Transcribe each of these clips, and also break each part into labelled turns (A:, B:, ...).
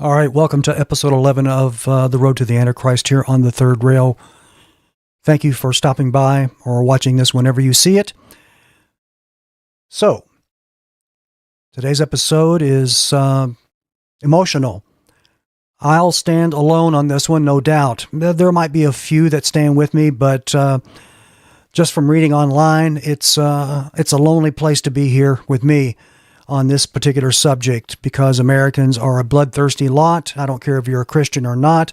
A: All right, welcome to episode 11 of The Road to the AntiChrist here on the Third Rail. Thank you for stopping by or watching this whenever you see it. So, today's episode is emotional. I'll stand alone on this one, no doubt. There might be a few that stand with me, but just from reading online, it's a lonely place to be here with me on this particular subject, because Americans are a bloodthirsty lot. I don't care if you're a Christian or not,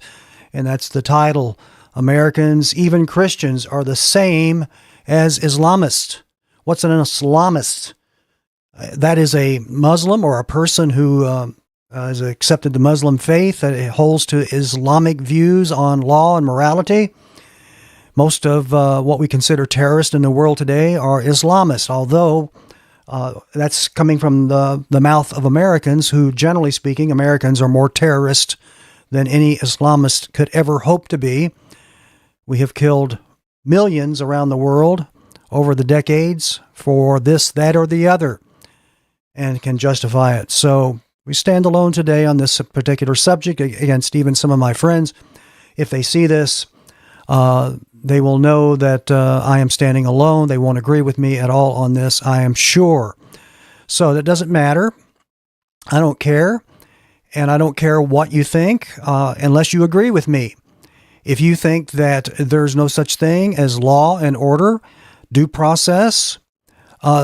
A: and that's the title. Americans, even Christians, are the same as Islamists. What's an Islamist? That is a Muslim or a person who has accepted the Muslim faith, that holds to Islamic views on law and morality. Most of what we consider terrorists in the world today are Islamists, although that's coming from the mouth of Americans who, generally speaking, Americans are more terrorist than any Islamist could ever hope to be. We have killed millions around the world over the decades for this, that, or the other, and can justify it. So we stand alone today on this particular subject against even some of my friends. If they see this, they will know that I am standing alone. They won't agree with me at all on this, I am sure. So that doesn't matter. I don't care. And I don't care what you think, unless you agree with me. If you think that there's no such thing as law and order, due process,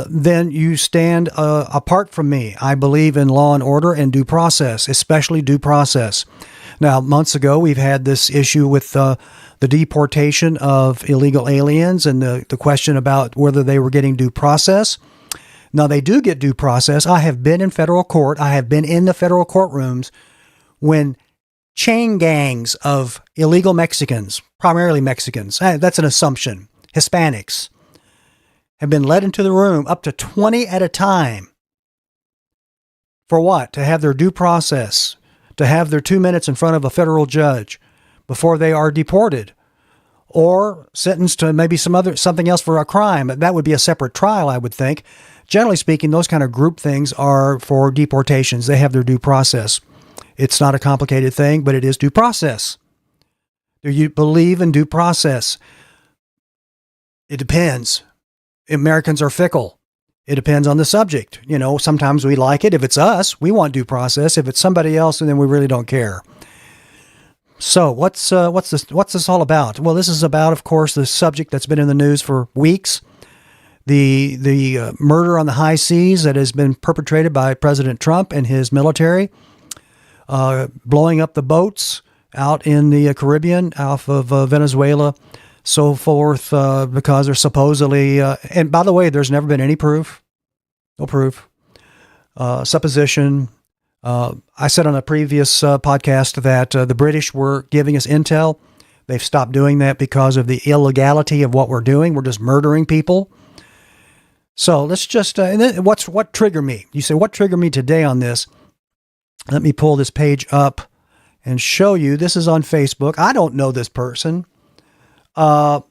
A: then you stand apart from me. I believe in law and order and due process, especially due process. Now, months ago, we've had this issue with the deportation of illegal aliens and the question about whether they were getting due process. Now, they do get due process. I have been in federal court. I have been in the federal courtrooms when chain gangs of illegal Mexicans, primarily Mexicans, that's an assumption, Hispanics, have been led into the room up to 20 at a time. For what? To have their due process, to have their 2 minutes in front of a federal judge before they are deported or sentenced to maybe something else for a crime. That would be a separate trial, I would think. Generally speaking, those kind of group things are for deportations. They have their due process. It's not a complicated thing, but it is due process. Do you believe in due process? It depends. Americans are fickle. It depends on the subject. You know, sometimes we like it. If it's us, we want due process. If it's somebody else, then we really don't care. So what's this all about? Well, this is about, of course, the subject that's been in the news for weeks. The murder on the high seas that has been perpetrated by President Trump and his military, blowing up the boats out in the Caribbean off of Venezuela, so forth, because they're supposedly, and by the way, there's never been any proof, no proof, supposition. I said on a previous podcast that the British were giving us intel. They've stopped doing that because of the illegality of what we're doing. We're just murdering people. So let's just, and then what triggered me? You say, what triggered me today on this? Let me pull this page up and show you. This is on Facebook. I don't know this person. We're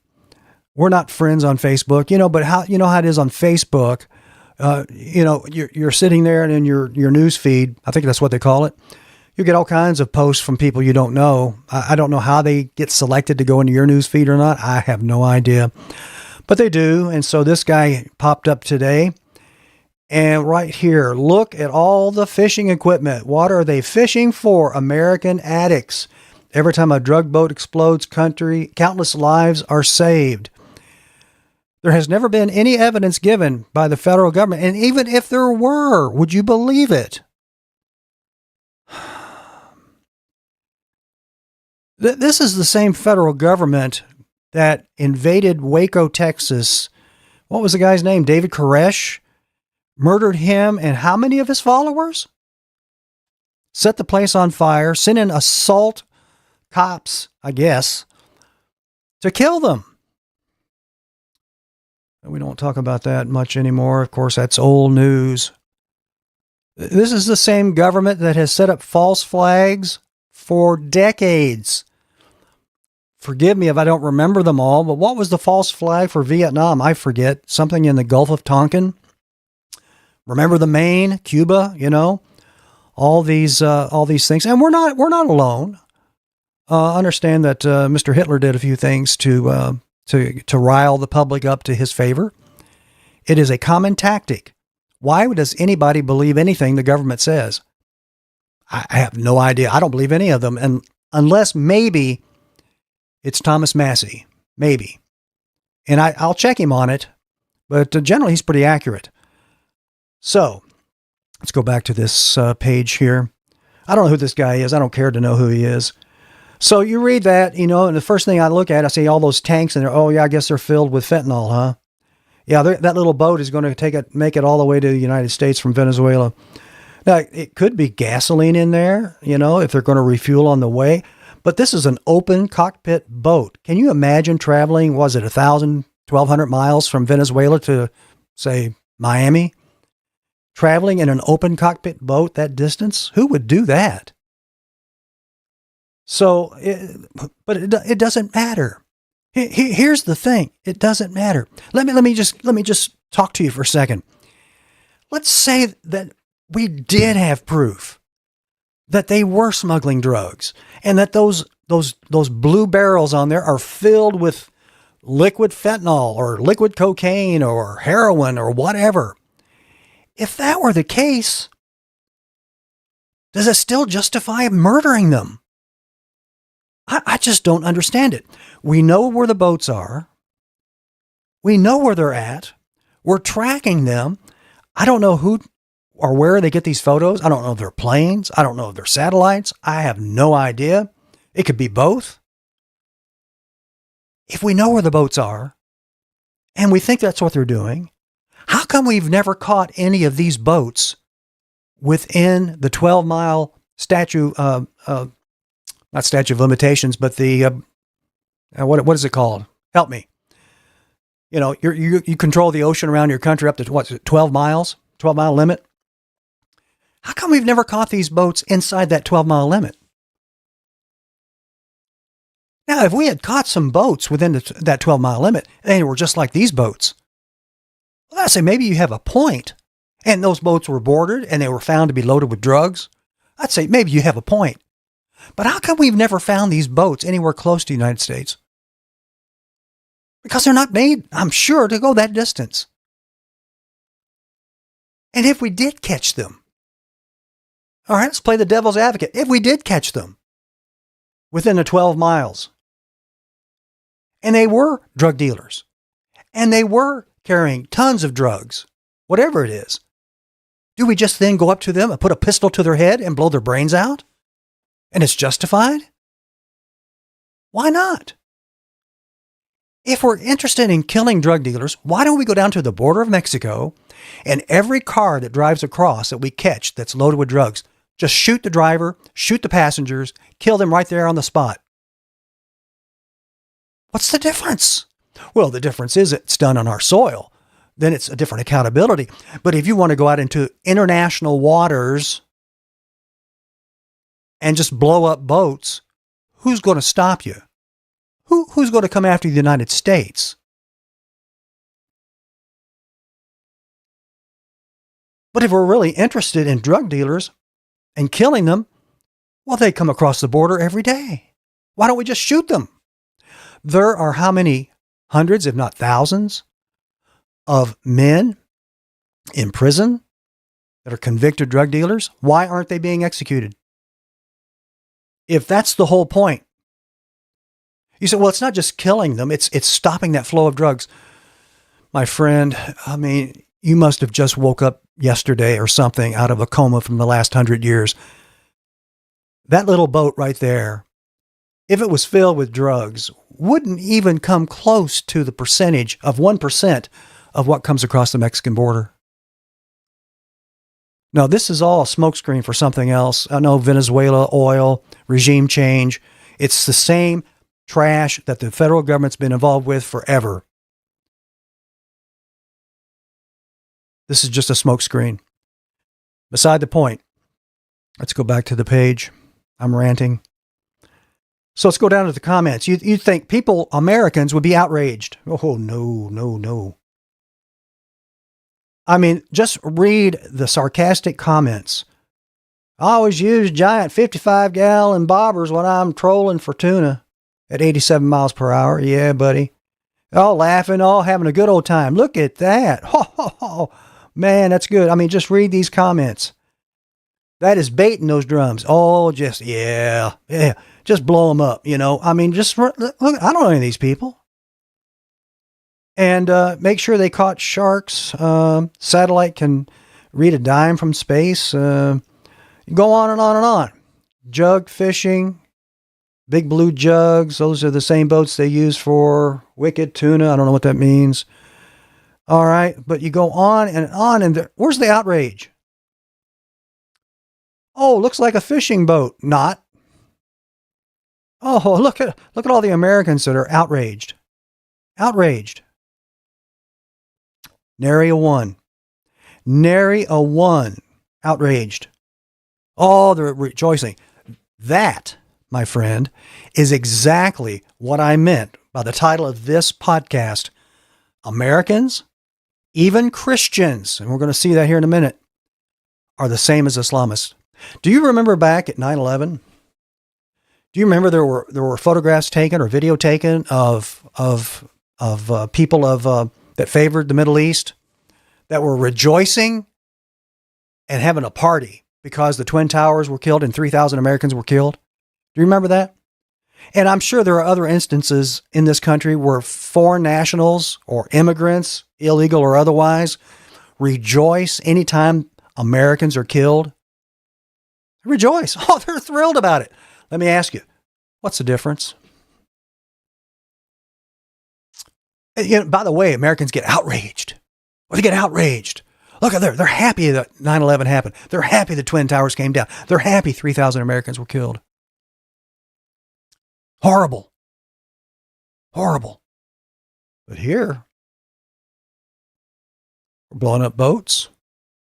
A: not friends on Facebook, but how it is on Facebook. You're sitting there and in your news feed, I think that's what they call it. You get all kinds of posts from people you don't know. I don't know how they get selected to go into your news feed or not. I have no idea, but they do. And so this guy popped up today, and right here, look at all the fishing equipment. What are they fishing for? American addicts. Every time a drug boat explodes, countless lives are saved. There has never been any evidence given by the federal government. And even if there were, would you believe it? This is the same federal government that invaded Waco, Texas. What was the guy's name? David Koresh. Murdered him and how many of his followers? Set the place on fire, sent in assault cops, I guess, to kill them. We don't talk about that much anymore. Of course, that's old news. This is the same government that has set up false flags for decades. Forgive me if I don't remember them all, but what was the false flag for Vietnam? I forget. Something in the Gulf of Tonkin. Remember the Maine, Cuba, all these things, and we're not alone. Understand that Mr. Hitler did a few things to rile the public up to his favor. It is a common tactic. Why does anybody believe anything the government says? I have no idea. I don't believe any of them, and unless maybe it's Thomas Massey, maybe, and I'll check him on it, but generally he's pretty accurate. So let's go back to this page here. I don't know who this guy is. I don't care to know who he is. So you read that, and the first thing I look at, I see all those tanks, and oh yeah, I guess they're filled with fentanyl, huh? Yeah, that little boat is going to make it all the way to the United States from Venezuela. Now, it could be gasoline in there, if they're going to refuel on the way. But this is an open cockpit boat. Can you imagine traveling, 1,000, 1,200 miles from Venezuela to, say, Miami? Traveling in an open cockpit boat that distance? Who would do that? So, but it doesn't matter. Here's the thing. It doesn't matter. Let me just talk to you for a second. Let's say that we did have proof that they were smuggling drugs and that those blue barrels on there are filled with liquid fentanyl or liquid cocaine or heroin or whatever. If that were the case, does it still justify murdering them? I just don't understand it. We know where the boats are. We know where they're at. We're tracking them. I don't know who or where they get these photos. I don't know if they're planes. I don't know if they're satellites. I have no idea. It could be both. If we know where the boats are and we think that's what they're doing, how come we've never caught any of these boats within the 12-mile not statute of limitations, but the, what is it called? Help me. You control the ocean around your country up to 12 miles, 12-mile limit. How come we've never caught these boats inside that 12-mile limit? Now, if we had caught some boats within that 12-mile limit, and they were just like these boats, well, I'd say maybe you have a point, and those boats were boarded and they were found to be loaded with drugs. I'd say maybe you have a point. But how come we've never found these boats anywhere close to the United States? Because they're not made, I'm sure, to go that distance. And if we did catch them, all right, let's play the devil's advocate. If we did catch them within the 12 miles, and they were drug dealers, and they were carrying tons of drugs, whatever it is, do we just then go up to them and put a pistol to their head and blow their brains out? And it's justified? Why not? If we're interested in killing drug dealers, why don't we go down to the border of Mexico and every car that drives across that we catch that's loaded with drugs, just shoot the driver, shoot the passengers, kill them right there on the spot? What's the difference? Well, the difference is it's done on our soil. Then it's a different accountability. But if you want to go out into international waters and just blow up boats, who's going to stop you? Who's going to come after the United States? But if we're really interested in drug dealers and killing them, well, they come across the border every day. Why don't we just shoot them? There are how many hundreds, if not thousands, of men in prison that are convicted drug dealers? Why aren't they being executed? If that's the whole point. You say, well, it's not just killing them, it's stopping that flow of drugs. My friend, you must have just woke up yesterday or something out of a coma from the last 100 years. That little boat right there, if it was filled with drugs, wouldn't even come close to the percentage of 1% of what comes across the Mexican border. No, this is all a smokescreen for something else. I know Venezuela, oil, regime change. It's the same trash that the federal government's been involved with forever. This is just a smokescreen. Beside the point. Let's go back to the page. I'm ranting. So let's go down to the comments. You think people, Americans, would be outraged. Oh, no. Just read the sarcastic comments I always use giant 55-gallon bobbers when I'm trolling for tuna at 87 miles per hour. Yeah, buddy. All laughing, all having a good old time. Look at that. Ho, ho, ho. Man, that's good. I mean, just read these comments. That is baiting those drums. Oh, just, yeah. Just blow them up, you know. I mean, just look, I don't know any of these people. And make sure they caught sharks. Satellite can read a dime from space. Go on and on and on. Jug fishing, big blue jugs. Those are the same boats they use for wicked tuna. I don't know what that means. All right. But you go on, and where's the outrage? Oh, looks like a fishing boat. Not. Oh, look at all the Americans that are outraged. Outraged. Nary a one. Nary a one. Outraged. Oh, they're rejoicing. That, my friend, is exactly what I meant by the title of this podcast. Americans, even Christians, and we're going to see that here in a minute, are the same as Islamists. Do you remember back at 9/11? Do you remember there were photographs taken or video taken of people that favored the Middle East that were rejoicing and having a party because the Twin Towers were killed and 3,000 Americans were killed? Do you remember that? And I'm sure there are other instances in this country where foreign nationals or immigrants, illegal or otherwise, rejoice anytime Americans are killed. Rejoice. Oh, they're thrilled about it. Let me ask you, what's the difference? You know, by the way, Americans get outraged. Well, they get outraged. Look, they're happy that 9/11 happened. They're happy the Twin Towers came down. They're happy 3,000 Americans were killed. Horrible. Horrible. But here, we're blowing up boats.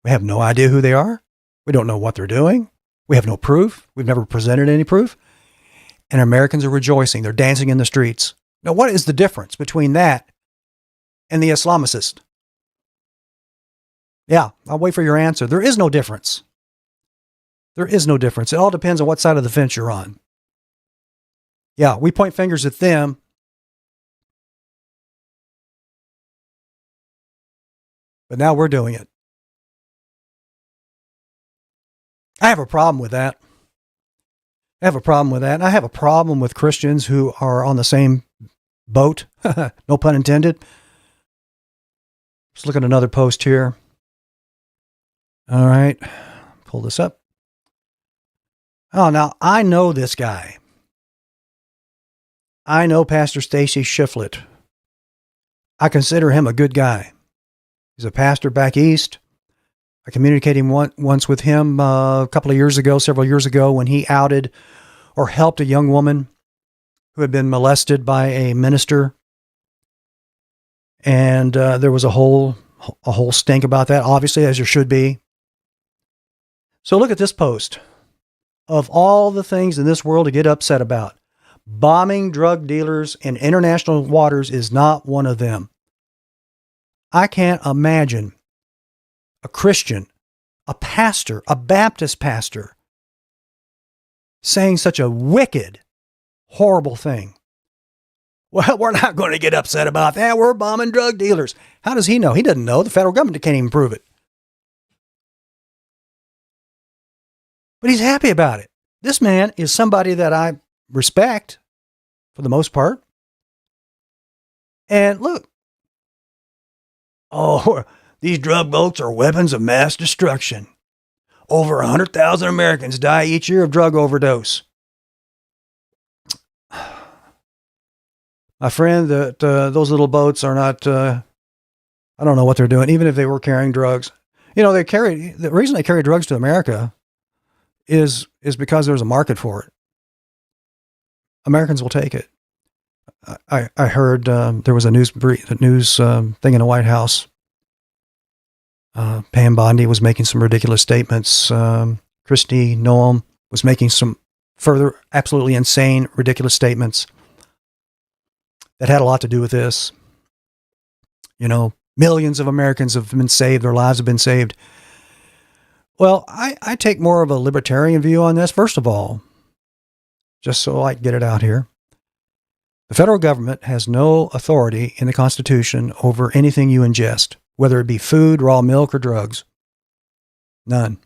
A: We have no idea who they are. We don't know what they're doing. We have no proof. We've never presented any proof. And Americans are rejoicing. They're dancing in the streets. Now, what is the difference between that and the Islamicist? Yeah, I'll wait for your answer. There is no difference. There is no difference. It all depends on what side of the fence you're on. Yeah, we point fingers at them. But now we're doing it. I have a problem with that. I have a problem with that. And I have a problem with Christians who are on the same boat. No pun intended. Let's look at another post here. All right. Pull this up. Oh, now I know this guy. I know Pastor Stacy Shiflett. I consider him a good guy. He's a pastor back east. I communicated once with him several years ago, when he outed or helped a young woman who had been molested by a minister. And there was a whole stink about that, obviously, as there should be. So look at this post. Of all the things in this world to get upset about, bombing drug dealers in international waters is not one of them. I can't imagine a Christian, a pastor, a Baptist pastor, saying such a wicked, horrible thing. Well, we're not going to get upset about that. We're bombing drug dealers. How does he know? He doesn't know. The federal government can't even prove it. But he's happy about it. This man is somebody that I respect for the most part. And look, these drug boats are weapons of mass destruction. Over 100,000 Americans die each year of drug overdose. My friend, those little boats are not, I don't know what they're doing, even if they were carrying drugs. You know, the reason they carry drugs to America is because there's a market for it. Americans will take it. I heard there was a news thing in the White House. Pam Bondi was making some ridiculous statements. Kristi Noem was making some further absolutely insane, ridiculous statements that had a lot to do with this. You know, millions of Americans have been saved. Their lives have been saved. Well, I take more of a libertarian view on this. First of all, just so I can get it out here, the federal government has no authority in the Constitution over anything you ingest, whether it be food, raw milk, or drugs. None.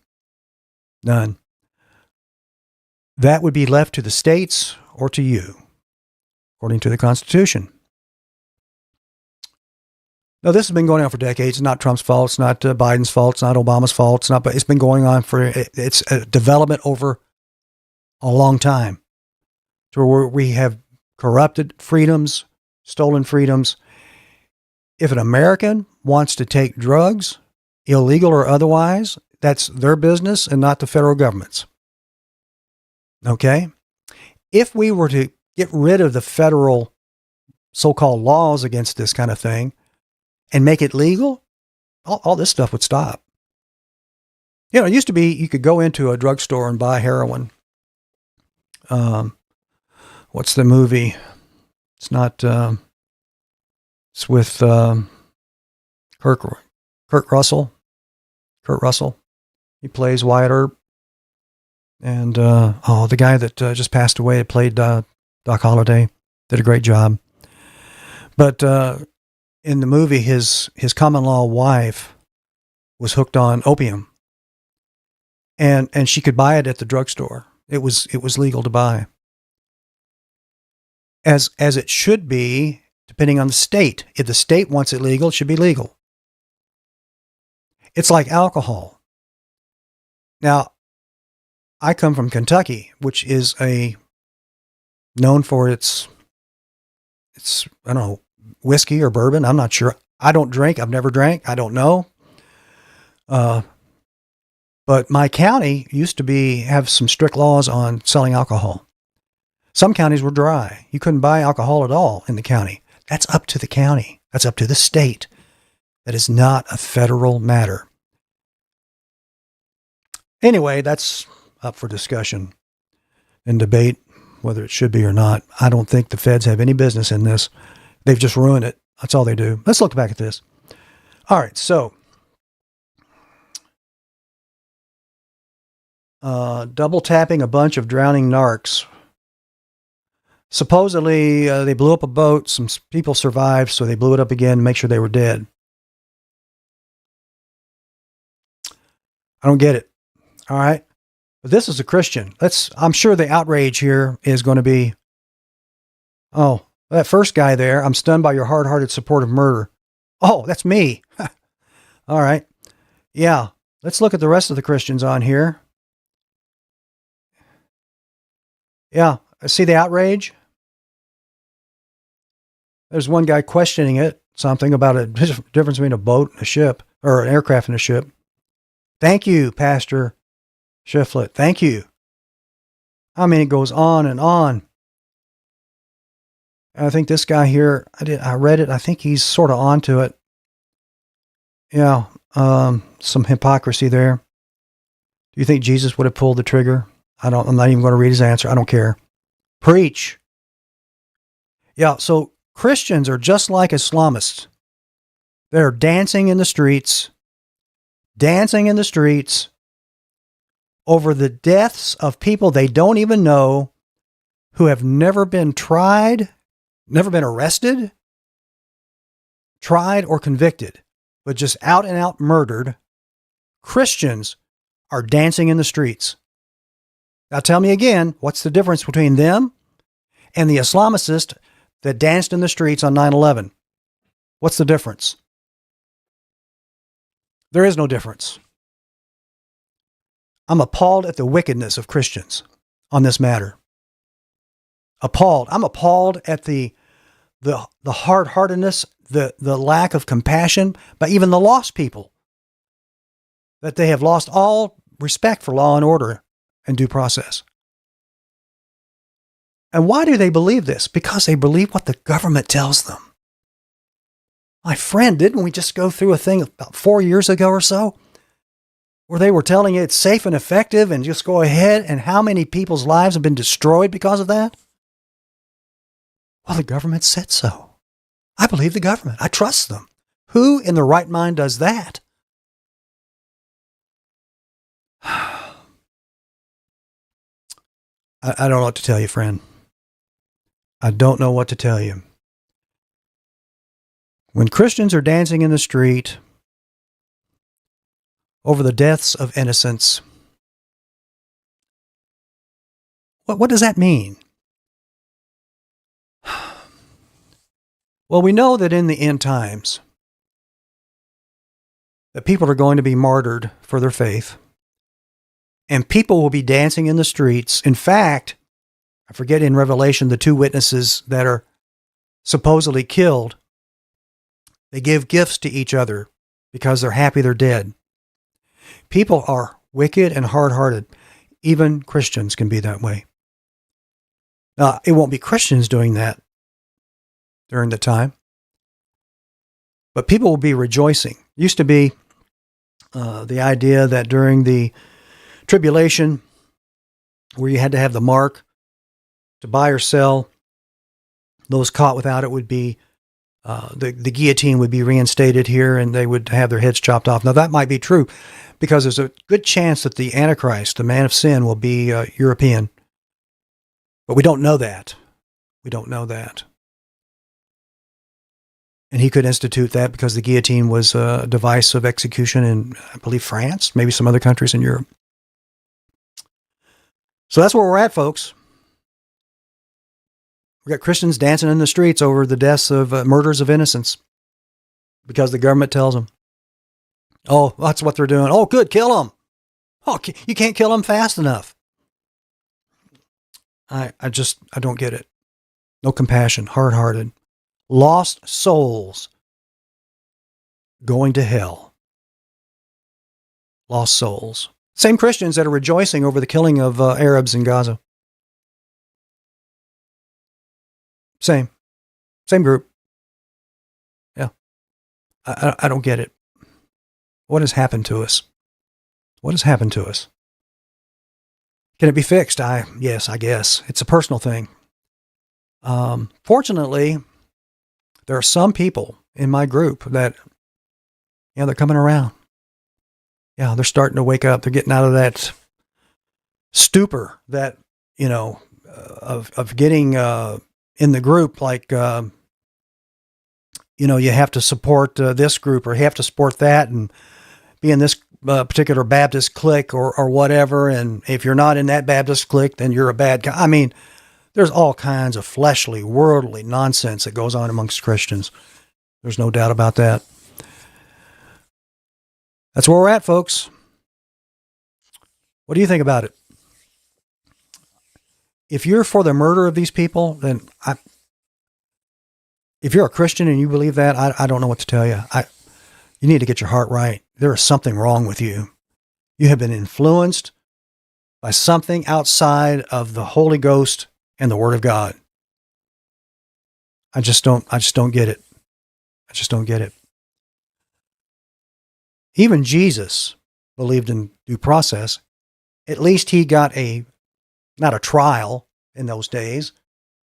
A: None. That would be left to the states or to you, according to the Constitution. Now, this has been going on for decades. It's not Trump's fault. It's not Biden's fault. It's not Obama's fault. It's been going on it's a development over a long time. So where we have corrupted freedoms, stolen freedoms. If an American wants to take drugs, illegal or otherwise, that's their business and not the federal government's. Okay? If we were to get rid of the federal so-called laws against this kind of thing and make it legal, all this stuff would stop. You know, it used to be you could go into a drugstore and buy heroin. What's the movie? It's not, it's with Kurt Russell. Kurt Russell. He plays Wyatt Earp. And, the guy that just passed away played Doc Holliday. Did a great job. But in the movie, his common law wife was hooked on opium. And she could buy it at the drugstore. It was legal to buy. As it should be, depending on the state. If the state wants it legal, it should be legal. It's like alcohol. Now, I come from Kentucky, which is known for its I don't know, whiskey or bourbon. I'm not sure. I don't drink. I've never drank. I don't know. But my county used to have some strict laws on selling alcohol. Some counties were dry. You couldn't buy alcohol at all in the county. That's up to the county. That's up to the state. That is not a federal matter. Anyway, that's up for discussion and debate, whether it should be or not. I don't think the feds have any business in this. They've just ruined it. That's all they do. Let's look back at this. All right, so double tapping a bunch of drowning narcs. Supposedly, they blew up a boat. Some people survived, so they blew it up again to make sure they were dead. I don't get it. All right. But this is a Christian. I'm sure the outrage here is going to be, oh, that first guy there, I'm stunned by your hard-hearted support of murder. Oh, that's me. All right. Yeah. Let's look at the rest of the Christians on here. Yeah. See the outrage? There's one guy questioning it, something about a difference between a boat and a ship, or an aircraft and a ship. Thank you, Pastor Shiflett. Thank you. I mean, it goes on and on. I think this guy here, I read it. I think he's sort of onto it. Yeah. Some hypocrisy there. Do you think Jesus would have pulled the trigger? I'm not even going to read his answer. I don't care. Preach. Yeah. So Christians are just like Islamists. They're dancing in the streets over the deaths of people they don't even know, who have never been tried, never been arrested, tried or convicted, but just out and out murdered. Christians are dancing in the streets. Now tell me again, what's the difference between them and the Islamicists that danced in the streets on 9/11? What's the difference? There is no difference. I'm appalled at the wickedness of Christians on this matter. Appalled. I'm appalled at the hard-heartedness, the lack of compassion by even the lost people, that they have lost all respect for law and order and due process. And why do they believe this? Because they believe what the government tells them. My friend, didn't we just go through a thing about 4 years ago or so, where they were telling you it's safe and effective and just go ahead, and how many people's lives have been destroyed because of that? Well, the government said so. I believe the government. I trust them. Who in their right mind does that? I don't know what to tell you, friend. I don't know what to tell you. When Christians are dancing in the street over the deaths of innocents, what does that mean? Well, we know that in the end times, that people are going to be martyred for their faith, and people will be dancing in the streets. In fact, I forget in Revelation, the two witnesses that are supposedly killed, they give gifts to each other because they're happy they're dead. People are wicked and hard-hearted. Even Christians can be that way. Now, it won't be Christians doing that during the time, but people will be rejoicing. It used to be the idea that during the tribulation, where you had to have the mark to buy or sell, those caught without it would be, the guillotine would be reinstated here and they would have their heads chopped off. Now that might be true because there's a good chance that the Antichrist, the man of sin, will be European. But we don't know that. We don't know that. And he could institute that because the guillotine was a device of execution in, I believe, France, maybe some other countries in Europe. So that's where we're at, folks. We got Christians dancing in the streets over the deaths of murders of innocents because the government tells them, oh, that's what they're doing. Oh, good, kill them. Oh, you can't kill them fast enough. I don't get it. No compassion, hard-hearted. Lost souls going to hell. Lost souls. Same Christians that are rejoicing over the killing of Arabs in Gaza. Same group. Yeah. I don't get it. What has happened to us? What has happened to us? Can it be fixed? Yes, I guess. It's a personal thing. Fortunately, there are some people in my group that, they're coming around. Yeah, they're starting to wake up. They're getting out of that stupor that, of getting in the group, like, you have to support this group or you have to support that and be in this particular Baptist clique or whatever. And if you're not in that Baptist clique, then you're a bad guy. I mean, there's all kinds of fleshly, worldly nonsense that goes on amongst Christians. There's no doubt about that. That's where we're at, folks. What do you think about it? If you're for the murder of these people, then if you're a Christian and you believe that, I don't know what to tell you. You need to get your heart right. There is something wrong with you. You have been influenced by something outside of the Holy Ghost and the Word of God. I just don't get it. I just don't get it. Even Jesus believed in due process. At least he got not a trial in those days,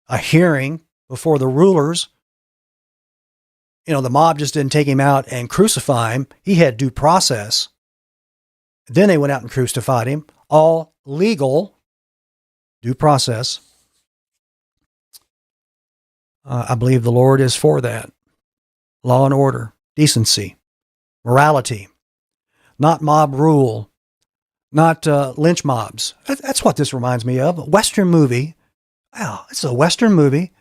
A: a hearing before the rulers. The mob just didn't take him out and crucify him. He had due process. Then they went out and crucified him. All legal due process. I believe the Lord is for that. Law and order, decency, morality, not mob rule, not lynch mobs. That's what this reminds me of. A Western movie. Wow, it's a Western movie.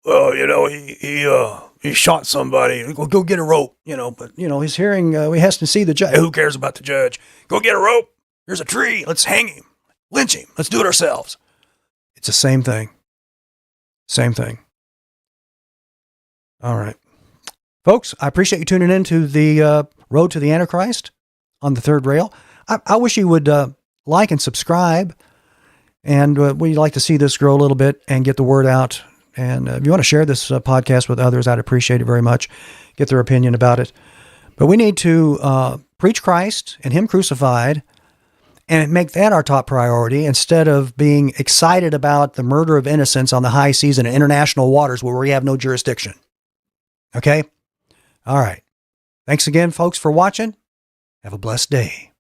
A: Well, he shot somebody. Go get a rope, but, he's hearing, he has to see the judge. Who cares about the judge? Go get a rope. Here's a tree. Let's hang him. Lynch him. Let's do it ourselves. It's the same thing. Same thing. All right. Folks, I appreciate you tuning in to the Road to the Antichrist on the Third Rail. I wish you would like and subscribe, and we'd like to see this grow a little bit and get the word out. And if you want to share this podcast with others, I'd appreciate it very much. Get their opinion about it. But we need to preach Christ and Him crucified and make that our top priority instead of being excited about the murder of innocents on the high seas in international waters where we have no jurisdiction. Okay? All right. Thanks again, folks, for watching. Have a blessed day.